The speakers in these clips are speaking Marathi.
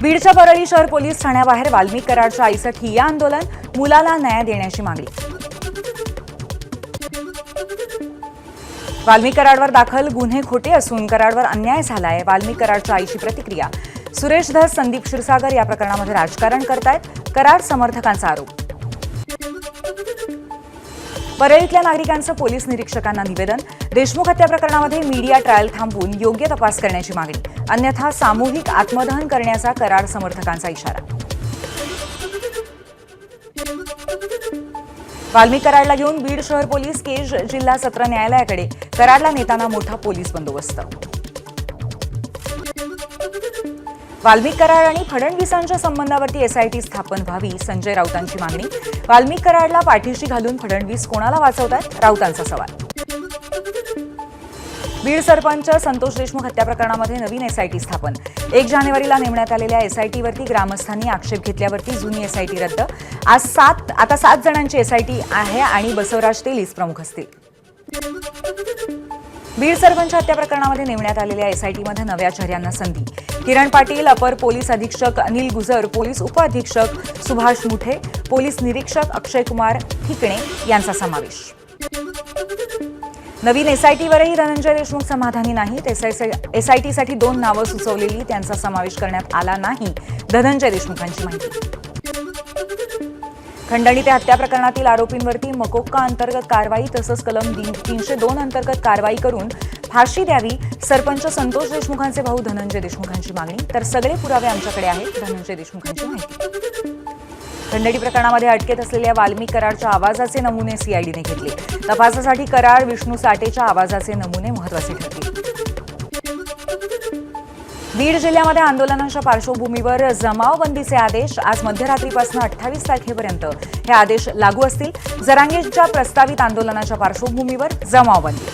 बीडच्या परळी शहर पोलीस ठाण्याबाहेर वाल्मिक कराडच्या आईचं ठिय्या आंदोलन, मुलाला न्याय देण्याची मागणी। वाल्मिक कराडवर दाखल गुन्हे खोटे असून कराडवर अन्याय झालाय, वाल्मिक कराडच्या आईची प्रतिक्रिया। सुरेश धस, संदीप क्षीरसागर या प्रकरणामध्ये राजकारण करतायत, कराड समर्थकांचा आरोप। परळीतल्या नागरिकांचं पोलीस निरीक्षकांना निवेदन, देशमुख हत्या प्रकरणामध्ये मीडिया ट्रायल थांबवून योग्य तपास करण्याची मागणी, अन्यथा सामूहिक आत्मदहन करण्याचा कराड समर्थकांचा इशारा। वाल्मिक कराडला घेऊन बीड शहर पोलीस केज जिल्हा सत्र न्यायालयाकडे, कराडला नेताना मोठा पोलीस बंदोबस्त। वाल्मिक कराड आणि फडणवीसांच्या संबंधावरती एसआयटी स्थापन व्हावी, संजय राऊतांची मागणी। वाल्मिक कराडला पाठीशी घालून फडणवीस कोणाला वाचवतात, राऊतांचा सवाल। बीड सरपंच संतोष देशमुख हत्या प्रकरणामध्ये नवीन एसआयटी स्थापन, 1 जानेवारीला नेमण्यात आलेल्या एसआयटीवरती ग्रामस्थांनी आक्षेप घेतल्यावरती जुनी एसआयटी रद्द। आता 7 जणांची एसआयटी आहे आणि बसवराज तेलीस प्रमुख असतील। बीड सरपंच हत्या प्रकरणामध्ये नेमण्यात आलेल्या एसआयटीमध्ये नव्या चेहऱ्यांना संधी, किरण पाटील, अपर पोलीस अधीक्षक अनिल गुजर, पोलीस उपअधीक्षक सुभाष मुठे, पोलीस निरीक्षक अक्षय कुमार ठिकणे यांचा समावेश। नवीन एसआयटीवरही धनंजय देशमुख समाधानी नाहीत, एसआयटीसाठी 2 नावं सुचवलेली त्यांचा समावेश करण्यात आला नाही, धनंजय देशमुखांची माहिती। खंडणी ते हत्या प्रकरणातील आरोपींवरती मकोक्का अंतर्गत कारवाई तसंच कलम 302 अंतर्गत कारवाई करून फाशी द्यावी, सरपंच संतोष देशमुखांचे भाऊ धनंजय देशमुखांची मागणी। तर सगळे पुरावे आमच्याकडे आहेत, धनंजय देशमुखांची माहिती। खंडणी प्रकरणामध्ये अटकेत असलेल्या वाल्मिक कराडच्या आवाजाचे नमुने सीआयडीने घेतले, तपासासाठी कराड विष्णू साठेच्या आवाजाचे नमुने महत्त्वाचे ठरतील। बीड जिल्ह्यामध्ये आंदोलनाच्या पार्श्वभूमीवर जमावबंदीचे आदेश, आज मध्यरात्रीपासून 28 तारखेपर्यंत हे आदेश लागू असतील। जरांगेच्या प्रस्तावित आंदोलनाच्या पार्श्वभूमीवर जमावबंदी।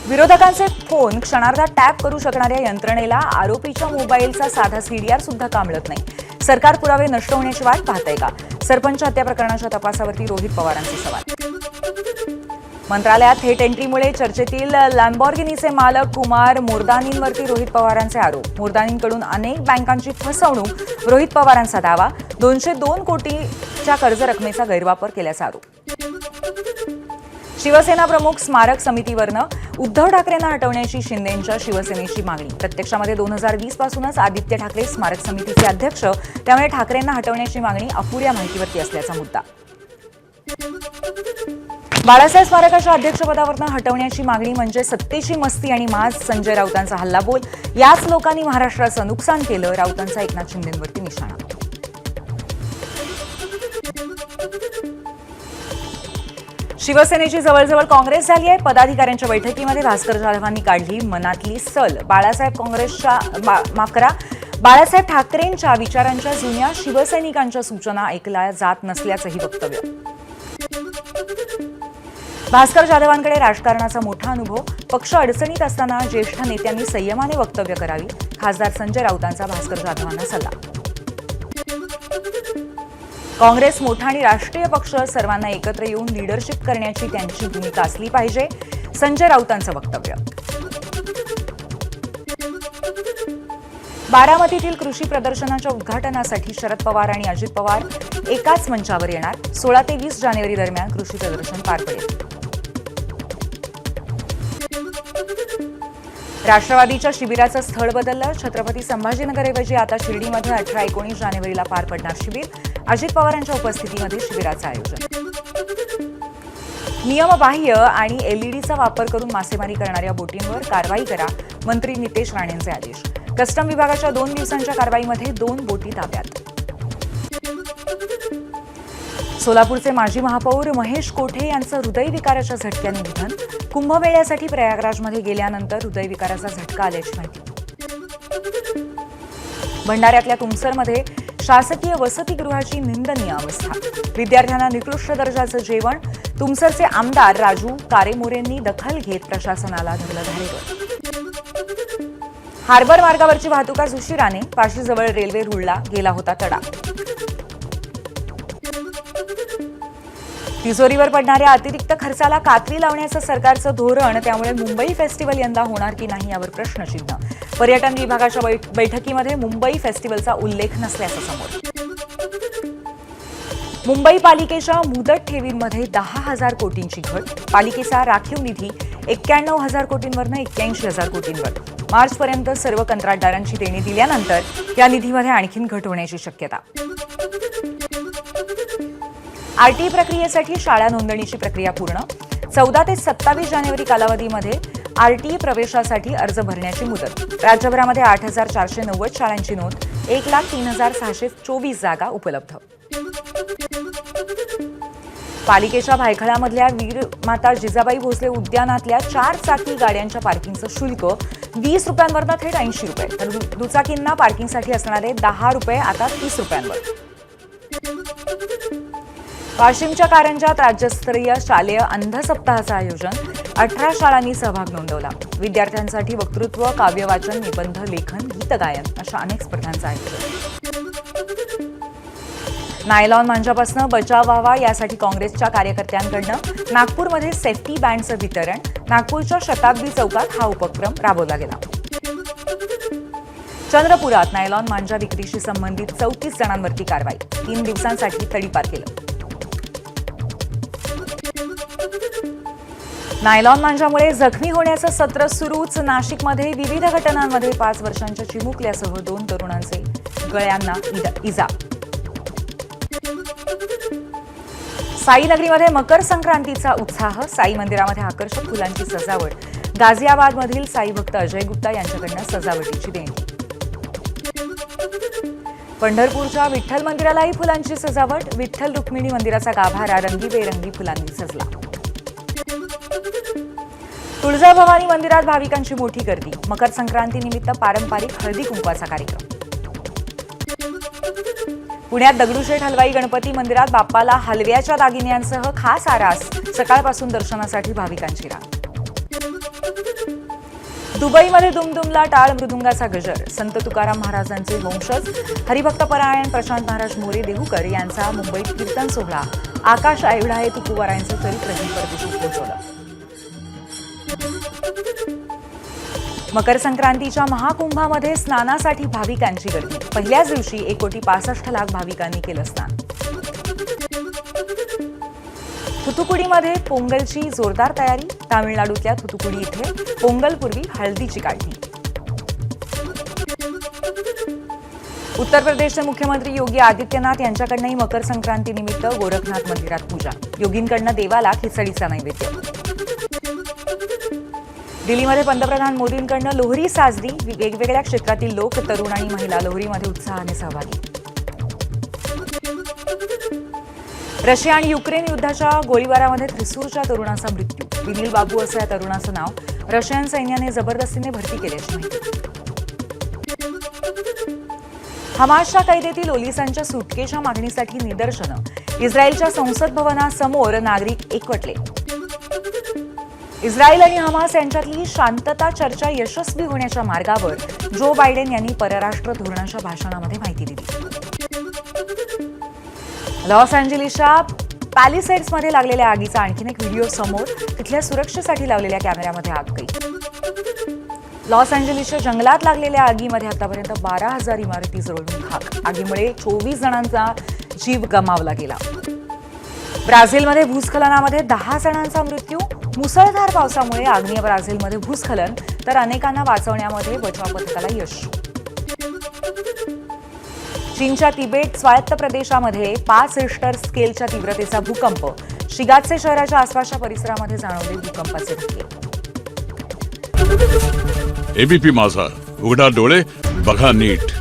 विरोधकांचे फोन क्षणार्धात टॅप करू शकणाऱ्या यंत्रणेला आरोपीच्या मोबाईलचा साधा सीडीआर सुद्धा कामळत नाही, सरकार पुरावे नष्ट होण्याची वाट पाहतंय का, सरपंच हत्या प्रकरणाच्या तपासावरती रोहित पवारांचे सवाल। मंत्रालयात थेट एंट्रीमुळे चर्चेतील लॅम्बॉर्गिनीचे मालक कुमार मोरदानींवरती रोहित पवारांचे आरोप, मोरदानींकडून अनेक बँकांची फसवणूक, रोहित पवारांचा दावा, 202 कोटीच्या कर्ज रकमेचा गैरवापर केल्याचा आरोप। शिवसेना प्रमुख स्मारक समितीवरनं उद्धव ठाकरेंना हटवण्याची शिंदेंच्या शिवसेनेची मागणी, प्रत्यक्षामध्ये 2020 पासूनच आदित्य ठाकरे स्मारक समितीचे अध्यक्ष, त्यामुळे ठाकरेंना हटवण्याची मागणी अपुऱ्या माहितीवरती असल्याचा मुद्दा। बाळासाहेब स्मारकाच्या अध्यक्षपदावरून हटवण्याची मागणी म्हणजे सत्तेची मस्ती आणि माज, संजय राऊतांचा हल्लाबोल, याच लोकांनी महाराष्ट्राचं नुकसान केलं, राऊतांचा एकनाथ शिंदेंवरती निशाणा। शिवसेनेची जवळजवळ काँग्रेस झाली आहे, पदाधिकाऱ्यांच्या बैठकीमध्ये भास्कर जाधवांनी काढली मनातली सल, बाळासाहेब ठाकरेंच्या विचारांच्या जुन्या शिवसैनिकांच्या सूचना ऐकल्या जात नसल्याचंही वक्तव्य। भास्कर जाधवांकडे राजकारणाचा मोठा अनुभव, पक्ष अडचणीत असताना ज्येष्ठ नेत्यांनी संयमाने वक्तव्य करावी, खासदार संजय राऊतांचा भास्कर जाधवांना सल्ला। काँग्रेस मोठा आणि राष्ट्रीय पक्ष, सर्वांना एकत्र येऊन लीडरशिप करण्याची त्यांची भूमिका असली पाहिजे, संजय राऊतांचं वक्तव्य। बारामतीतील कृषी प्रदर्शनाच्या उद्घाटनासाठी शरद पवार आणि अजित पवार एकाच मंचावर येणार, 16 ते 20 जानेवारी दरम्यान कृषी प्रदर्शन पार पडेल। राष्ट्रवादीच्या शिबिराचं स्थळ बदललं, छत्रपती संभाजीनगरऐवजी आता शिर्डीमध्ये 18-19 जानेवारीला पार पडणार शिबिर, अजित पवारांच्या उपस्थितीमध्ये शिबिराचं आयोजन। नियमबाह्य आणि एलईडीचा वापर करून मासेमारी करणाऱ्या बोटींवर कारवाई करा, मंत्री नितेश राणेंचे आदेश। कस्टम विभागाच्या 2 दिवसांच्या कारवाईमध्ये 2 बोटी ताब्यात। सोलापूरचे माजी महापौर महेश कोठे यांचं हृदयविकाराच्या झटक्याने निधन, कुंभमेळ्यासाठी प्रयागराजमध्ये गेल्यानंतर हृदयविकाराचा झटका आल्याची माहिती। भंडाऱ्यातल्या तुमसरमध्ये शासकीय वसतिगृहाची निंदनीय अवस्था, विद्यार्थ्यांना निकृष्ट दर्जाचं जेवण, तुमसरचे आमदार राजू कारेमोरेंनी दखल घेत प्रशासनाला धरलं धारेवर। हार्बर मार्गावरची वाहतूक आज उशिराने, पाशीजवळ रेल्वे रुळला गेला होता तडा। तिजोरीवर पडणाऱ्या अतिरिक्त खर्चाला कात्री लावण्याचं सरकारचं धोरण, त्यामुळे मुंबई फेस्टिवल यंदा होणार की नाही यावर प्रश्नचिन्ह. पर्यटन विभागाच्या बैठकीमध्ये मुंबई फेस्टिवलचा उल्लेख नसल्याचं समोर. मुंबई पालिकेच्या मुदत ठेवींमध्ये 10,000 कोटींची घट. पालिकेचा राखीव निधी 91,000 कोटींवरनं 81,000 कोटींवर. मार्चपर्यंत सर्व कंत्राटदारांची देणी दिल्यानंतर या निधीमध्ये आणखीन घट होण्याची शक्यता. आरटी प्रक्रियेसाठी शाळा नोंदणीची प्रक्रिया पूर्ण. 14 ते 27 जानेवारी कालावधीमध्ये आरटी प्रवेशासाठी अर्ज भरण्याची मुदत. राज्यभरामध्ये 8,490 शाळांची नोंद. 1,03,624 जागा उपलब्ध. पालिकेच्या भायखळ्यामधल्या वीर माता जिजाबाई भोसले उद्यानातल्या 4 चाकी गाड्यांच्या पार्किंगचं शुल्क 20 रुपयांवरनं थेट 80 रुपये, तर दुचाकींना पार्किंगसाठी असणारे 10 रुपये आता 30 रुपयांवर. वाशिमच्या कारंजात राज्यस्तरीय शालेय अंध सप्ताहाचं आयोजन. 18 शाळांनी सहभाग नोंदवला. विद्यार्थ्यांसाठी वक्तृत्व, काव्यवाचन, निबंध लेखन, गीतगायन अशा अनेक स्पर्धांचं आयोजन. नायलॉन मांजापासून बचाव व्हावा यासाठी काँग्रेसच्या कार्यकर्त्यांकडनं नागपूरमध्ये सेफ्टी बँडचं वितरण. नागपूरच्या शताब्दी चौकात हा उपक्रम राबवला गेला. चंद्रपुरात नायलॉन मांजा विक्रीशी संबंधित 34 जणांवरती कारवाई. 3 दिवसांसाठी तडीपार केलं. नायलॉन मांजामुळे जखमी होण्याचं सत्र सुरूच. नाशिकमध्ये विविध घटनांमध्ये 5 वर्षांच्या चिमुकल्यासह 2 तरुणांचे गळ्यांना इजा. साईनगरीमध्ये मकर संक्रांतीचा उत्साह. साई मंदिरामध्ये आकर्षक फुलांची सजावट. गाझियाबादमधील साई भक्त अजय गुप्ता यांच्याकडनं सजावटीची देणगी. पंढरपूरच्या विठ्ठल मंदिरालाही फुलांची सजावट. विठ्ठल रुक्मिणी मंदिराचा गाभारा रंगीबेरंगी फुलांनी सजला. तुळजाभवानी मंदिरात भाविकांची मोठी गर्दी. मकर संक्रांतीनिमित्त पारंपरिक हळदी कुंकवाचा कार्यक्रम. पुण्यात दगडूशेठ हलवाई गणपती मंदिरात बाप्पाला हलव्याच्या दागिन्यांसह खास आरास. सकाळपासून दर्शनासाठी भाविकांची रांग. दुबईमध्ये दुमदुमला टाळ मृदुंगाचा गजर. संत तुकाराम महाराजांचे वंशज हरिभक्तपरायण प्रशांत महाराज मोरे देहूकर यांचा मुंबईत कीर्तन सोहळा. आकाश एवढा आहे तुकोबारायांचं चरित्रही परदेशी पोहोचवलं. मकर संक्रांतीच्या महाकुंभामध्ये स्नानासाठी भाविकांची गर्दी. पहिल्याच दिवशी 1,65,00,000 भाविकांनी केलं स्नान. थुथुकुडीमध्ये पोंगलची जोरदार तयारी. तामिळनाडूतल्या थुथुकुडी इथे पोंगलपूर्वी हळदीची काढणी. उत्तर प्रदेशचे मुख्यमंत्री योगी आदित्यनाथ यांच्याकडनंही मकर संक्रांतीनिमित्त गोरखनाथ मंदिरात पूजा. योगींकडनं देवाला खिचडीचा नैवेद्य. दिल्लीमध्ये पंतप्रधान मोदींकडनं लोहरी साजरी. वेगवेगळ्या क्षेत्रातील लोक, तरुण आणि महिला लोहरीमध्ये उत्साहाने सहभागी. रशिया आणि युक्रेन युद्धाच्या गोळीबारामध्ये थ्रिसूरच्या तरुणाचा मृत्यू. विनील बाबू असं या तरुणाचं नाव. रशियन सैन्याने जबरदस्तीने भरती केल्याची माहिती. हमासच्या कैदेतील ओलिसांच्या सुटकेच्या मागणीसाठी निदर्शनं. इस्रायलच्या संसद भवनासमोर नागरिक एकवटले. इस्रायल आणि हमास यांच्यातली शांतता चर्चा यशस्वी होण्याच्या मार्गावर, जो बायडेन यांनी परराष्ट्र धोरणाच्या भाषणामध्ये माहिती दिली. लॉस एंजेलिसच्या पॅलिसेड्समध्ये लागलेल्या आगीचा आणखीन एक व्हिडिओ समोर. तिथल्या सुरक्षेसाठी लावलेल्या कॅमेऱ्यामध्ये आग कैद. लॉस एंजेलिसच्या जंगलात लागलेल्या आगीमध्ये आतापर्यंत 12,000 इमारती जळून खाक. आगीमुळे 24 जणांचा जीव गमावला गेला. ब्राझीलमध्ये भूस्खलनामध्ये 10 जणांचा मृत्यू. मुसळधार पावसामुळे आग्नेय ब्राझीलमध्ये भूस्खलन, तर अनेकांना वाचवण्यामध्ये बचाव पथकाला यश. चीनच्या तिबेट स्वायत्त प्रदेशामध्ये 5 रिश्टर स्केलच्या तीव्रतेचा भूकंप. शिगात्से शहराच्या आसपासच्या परिसरामध्ये जाणवले भूकंपाचे धक्के. एबीपी माझा, उघडा डोळे बघा नीट.